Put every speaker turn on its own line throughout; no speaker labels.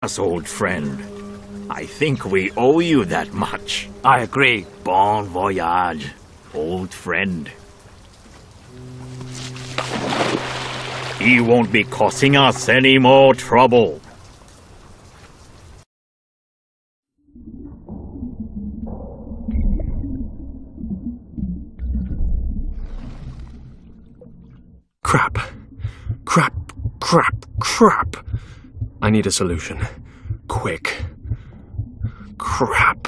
us, old friend. I think we owe you that much.
I agree.
Bon voyage, old friend. He won't be causing us any more trouble.
Crap. Crap. Crap. Crap. I need a solution. Quick. Crap.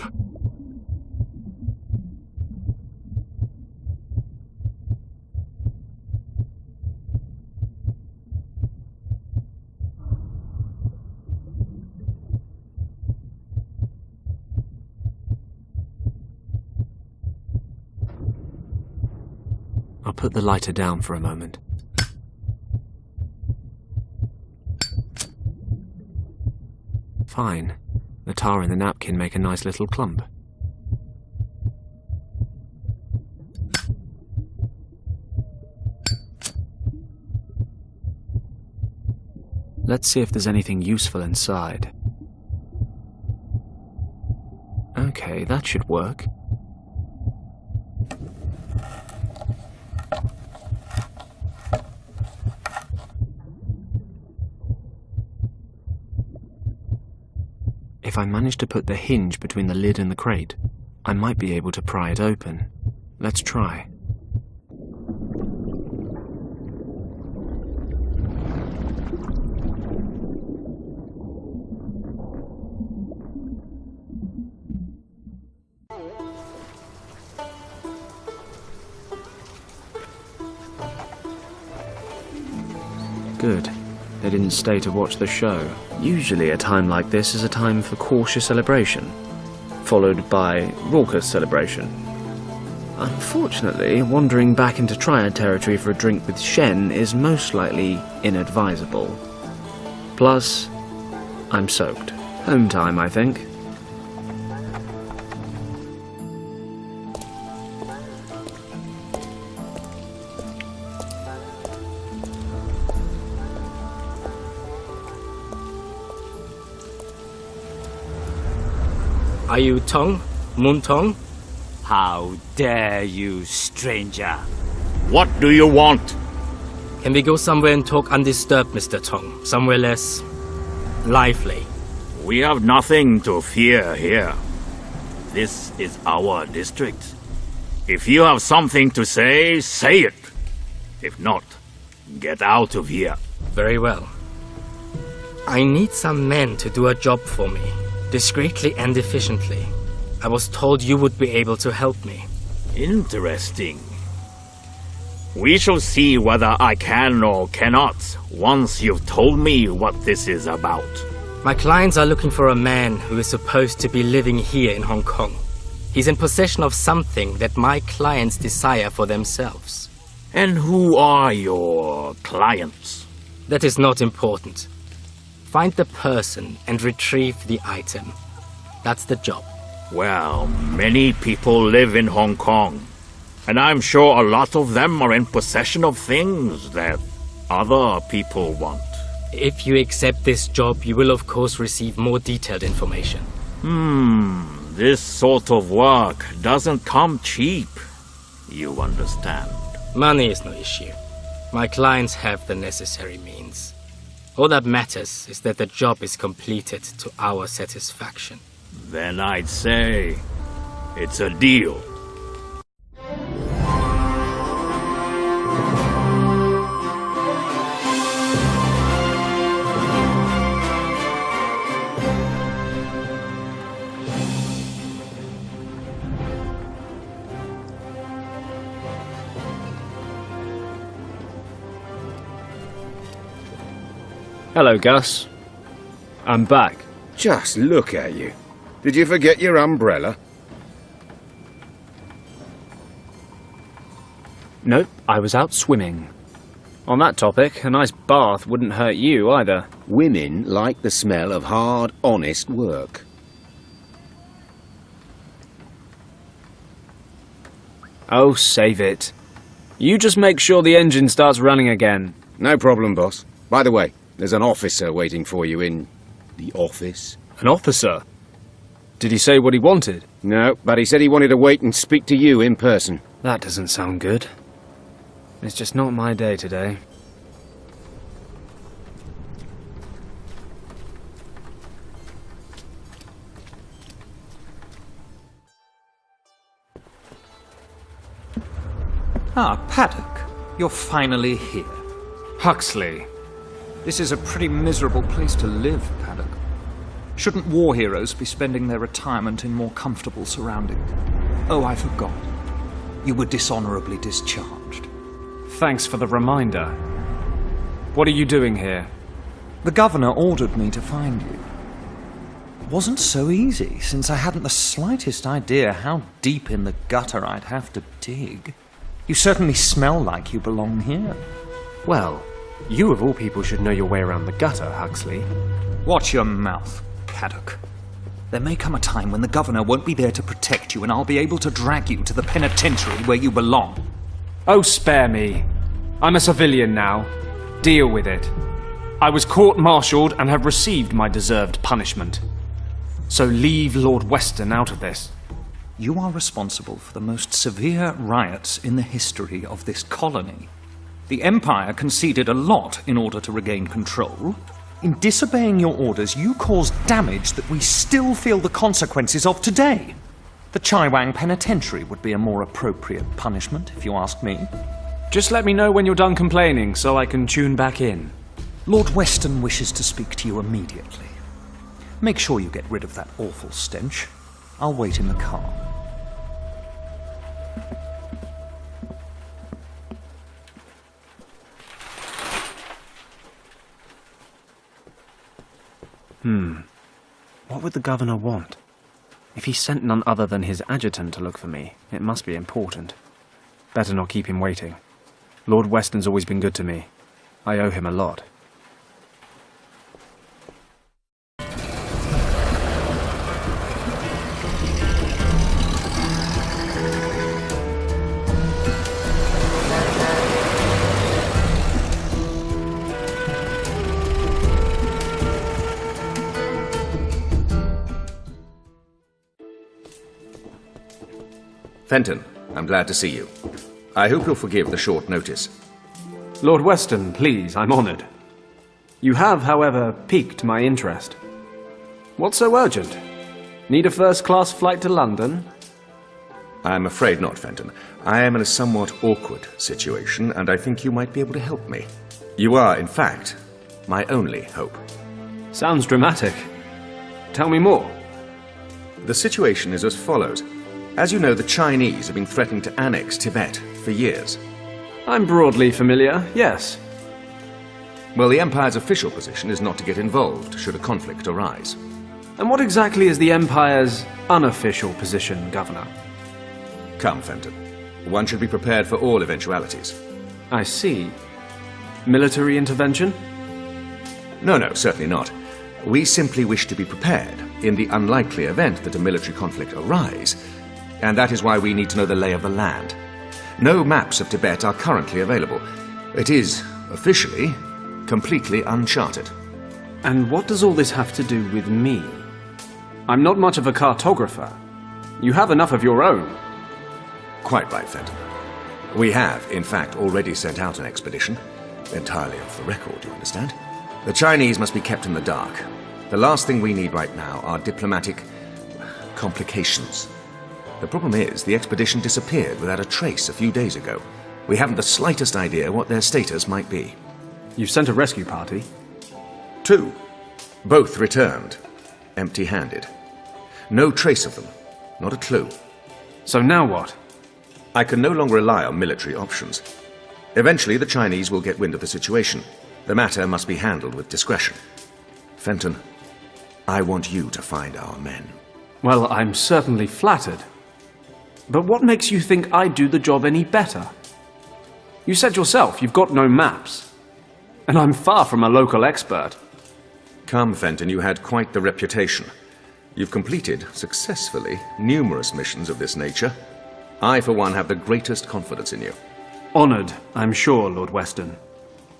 I'll put the lighter down for a moment. Fine. The tar and the napkin make a nice little clump. Let's see if there's anything useful inside. Okay, that should work. If I manage to put the hinge between the lid and the crate, I might be able to pry it open. Let's try. Good. They didn't stay to watch the show. Usually a time like this is a time for cautious celebration, followed by raucous celebration. Unfortunately, wandering back into Triad territory for a drink with Shen is most likely inadvisable. Plus, I'm soaked. Home time, I think.
Are you Tong? Moon Tong? How dare you, stranger?
What do you want?
Can we go somewhere and talk undisturbed, Mr. Tong? Somewhere less lively.
We have nothing to fear here. This is our district. If you have something to say, say it. If not, get out of here.
Very well. I need some men to do a job for me. Discreetly and efficiently. I was told you would be able to help me.
Interesting. We shall see whether I can or cannot once you've told me what this is about.
My clients are looking for a man who is supposed to be living here in Hong Kong. He's in possession of something that my clients desire for themselves.
And who are your clients?
That is not important. Find the person and retrieve the item. That's the job.
Well, many people live in Hong Kong, and I'm sure a lot of them are in possession of things that other people want.
If you accept this job, you will of course receive more detailed information.
This sort of work doesn't come cheap. You understand?
Money is no issue. My clients have the necessary means. All that matters is that the job is completed to our satisfaction.
Then I'd say it's a deal.
Hello, Gus. I'm back.
Just look at you. Did you forget your umbrella?
Nope, I was out swimming. On that topic, a nice bath wouldn't hurt you either.
Women like the smell of hard, honest work.
Oh, save it. You just make sure the engine starts running again.
No problem, boss. By the way, there's an officer waiting for you in The office.
An officer? Did he say what he wanted?
No, but he said he wanted to wait and speak to you in person.
That doesn't sound good. It's just not my day today.
Ah, Paddock. You're finally here.
Huxley.
This is a pretty miserable place to live, Paddock. Shouldn't war heroes be spending their retirement in more comfortable surroundings? Oh, I forgot. You were dishonorably discharged.
Thanks for the reminder. What are you doing here?
The governor ordered me to find you. It wasn't so easy, since I hadn't the slightest idea how deep in the gutter I'd have to dig. You certainly smell like you belong here.
Well, you of all people should know your way around the gutter, Huxley.
Watch your mouth, Paddock. There may come a time when the governor won't be there to protect you, and I'll be able to drag you to the penitentiary where you belong.
Oh, spare me. I'm a civilian now. Deal with it. I was court-martialed and have received my deserved punishment. So leave Lord Weston out of this.
You are responsible for the most severe riots in the history of this colony. The Empire conceded a lot in order to regain control. In disobeying your orders, you caused damage that we still feel the consequences of today. The Chaiwang Penitentiary would be a more appropriate punishment, if you ask me.
Just let me know when you're done complaining so I can tune back in.
Lord Weston wishes to speak to you immediately. Make sure you get rid of that awful stench. I'll wait in the car.
What would the governor want? If he sent none other than his adjutant to look for me, it must be important. Better not keep him waiting. Lord Weston's always been good to me. I owe him a lot.
Fenton, I'm glad to see you. I hope you'll forgive the short notice.
Lord Weston, please, I'm honoured. You have, however, piqued my interest. What's so urgent? Need a first-class flight to London?
I'm afraid not, Fenton. I am in a somewhat awkward situation, and I think you might be able to help me. You are, in fact, my only hope.
Sounds dramatic. Tell me more.
The situation is as follows. As you know, the Chinese have been threatening to annex Tibet for years.
I'm broadly familiar, yes.
Well, the Empire's official position is not to get involved should a conflict arise.
And what exactly is the Empire's unofficial position, Governor?
Come, Fenton. One should be prepared for all eventualities.
I see. Military intervention?
No, certainly not. We simply wish to be prepared in the unlikely event that a military conflict arise, and that is why we need to know the lay of the land. No maps of Tibet are currently available. It is, officially, completely uncharted.
And what does all this have to do with me? I'm not much of a cartographer. You have enough of your own.
Quite right, Fenton. We have, in fact, already sent out an expedition. Entirely off the record, you understand. The Chinese must be kept in the dark. The last thing we need right now are diplomatic complications. The problem is, the expedition disappeared without a trace a few days ago. We haven't the slightest idea what their status might be.
You've sent a rescue party?
2. Both returned, empty-handed. No trace of them, not a clue.
So now what?
I can no longer rely on military options. Eventually, the Chinese will get wind of the situation. The matter must be handled with discretion. Fenton, I want you to find our men.
Well, I'm certainly flattered. But what makes you think I'd do the job any better? You said yourself you've got no maps. And I'm far from a local expert.
Come, Fenton, you had quite the reputation. You've completed, successfully, numerous missions of this nature. I, for one, have the greatest confidence in you.
Honoured, I'm sure, Lord Weston.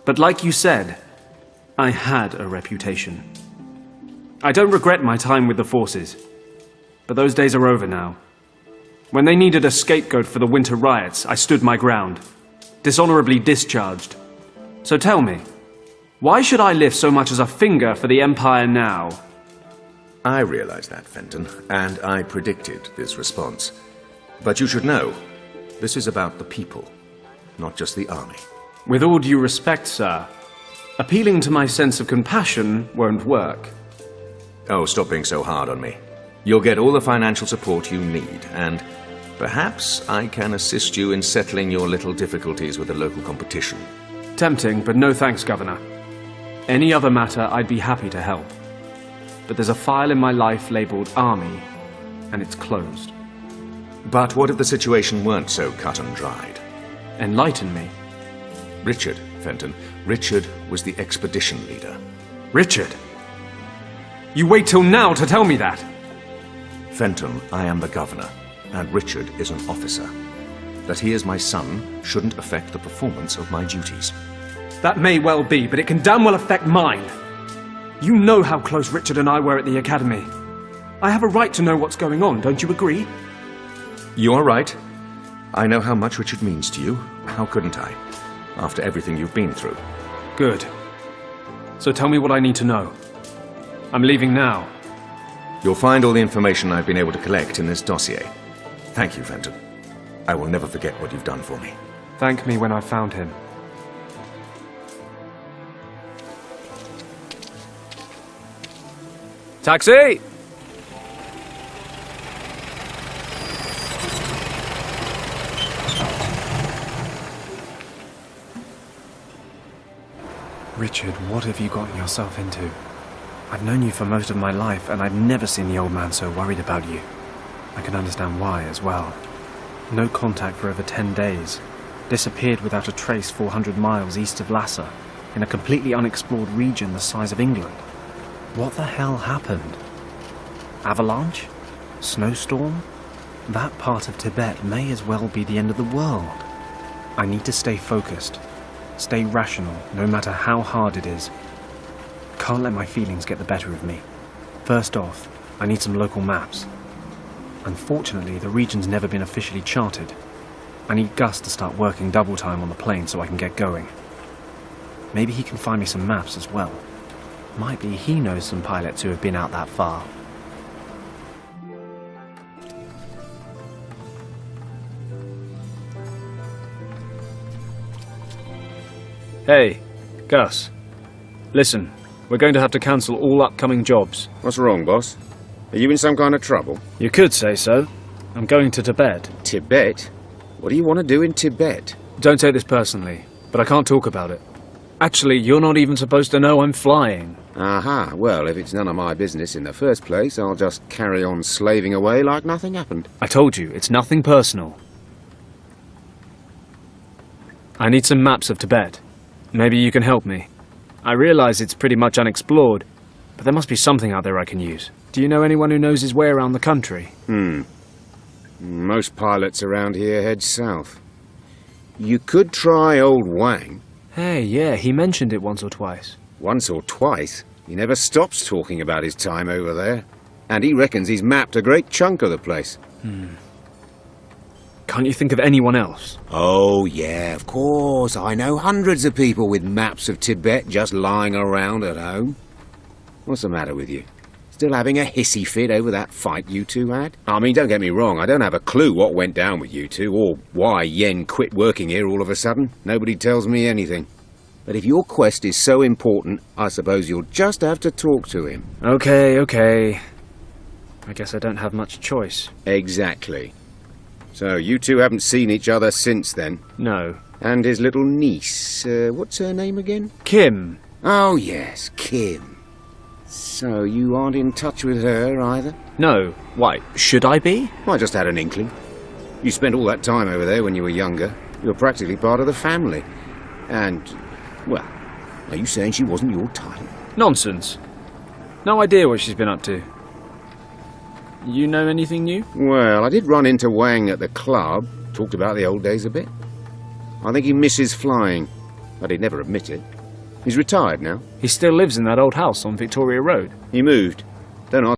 But like you said, I had a reputation. I don't regret my time with the forces, but those days are over now. When they needed a scapegoat for the winter riots, I stood my ground, dishonorably discharged. So tell me, why should I lift so much as a finger for the Empire now?
I realize that, Fenton, and I predicted this response. But you should know, this is about the people, not just the army.
With all due respect, sir, appealing to my sense of compassion won't work.
Oh, stop being so hard on me. You'll get all the financial support you need, and perhaps I can assist you in settling your little difficulties with the local competition.
Tempting, but no thanks, Governor. Any other matter, I'd be happy to help. But there's a file in my life labeled Army, and it's closed.
But what if the situation weren't so cut and dried?
Enlighten me.
Richard, Fenton. Richard was the expedition leader.
Richard? You wait till now to tell me that?
Fenton, I am the governor, and Richard is an officer. That he is my son shouldn't affect the performance of my duties.
That may well be, but it can damn well affect mine. You know how close Richard and I were at the academy. I have a right to know what's going on, don't you agree?
You are right. I know how much Richard means to you. How couldn't I? After everything you've been through.
Good. So tell me what I need to know. I'm leaving now.
You'll find all the information I've been able to collect in this dossier. Thank you, Fenton. I will never forget what you've done for me.
Thank me when I've found him. Taxi!
Richard, what have you gotten yourself into? I've known you for most of my life, and I've never seen the old man so worried about you. I can understand why as well. No contact for over 10 days. Disappeared without a trace 400 miles east of Lhasa, in a completely unexplored region the size of England. What the hell happened? Avalanche? Snowstorm? That part of Tibet may as well be the end of the world. I need to stay focused. Stay rational, no matter how hard it is. Can't let my feelings get the better of me. First off, I need some local maps. Unfortunately, the region's never been officially charted. I need Gus to start working double time on the plane so I can get going. Maybe he can find me some maps as well. Might be he knows some pilots who have been out that far.
Hey, Gus. Listen, we're going to have to cancel all upcoming jobs.
What's wrong, boss? Are you in some kind of trouble?
You could say so. I'm going to Tibet.
Tibet? What do you want to do in Tibet?
Don't take this personally, but I can't talk about it. Actually, you're not even supposed to know I'm flying.
Aha, well, if it's none of my business in the first place, I'll just carry on slaving away like nothing happened.
I told you, it's nothing personal. I need some maps of Tibet. Maybe you can help me. I realize it's pretty much unexplored, but there must be something out there I can use. Do you know anyone who knows his way around the country?
Most pilots around here head south. You could try old Wang.
Hey, yeah, he mentioned it once or twice.
Once or twice. He never stops talking about his time over there. And he reckons he's mapped a great chunk of the place.
Can't you think of anyone else?
Oh, yeah, of course. I know hundreds of people with maps of Tibet just lying around at home. What's the matter with you? Still having a hissy fit over that fight you two had? I mean, don't get me wrong, I don't have a clue what went down with you two, or why Yen quit working here all of a sudden. Nobody tells me anything. But if your quest is so important, I suppose you'll just have to talk to him.
Okay. I guess I don't have much choice.
Exactly. So, you two haven't seen each other since then?
No.
And his little niece, what's her name again?
Kim.
Oh, yes, Kim. So, you aren't in touch with her, either?
No. Why, should I be?
I just had an inkling. You spent all that time over there when you were younger. You were practically part of the family. And, well, are you saying she wasn't your type?
Nonsense. No idea what she's been up to. You know anything new?
Well, I did run into Wang at the club. Talked about the old days a bit. I think he misses flying, but he'd never admit it. He's retired now.
He still lives in that old house on Victoria Road.
He moved. Don't ask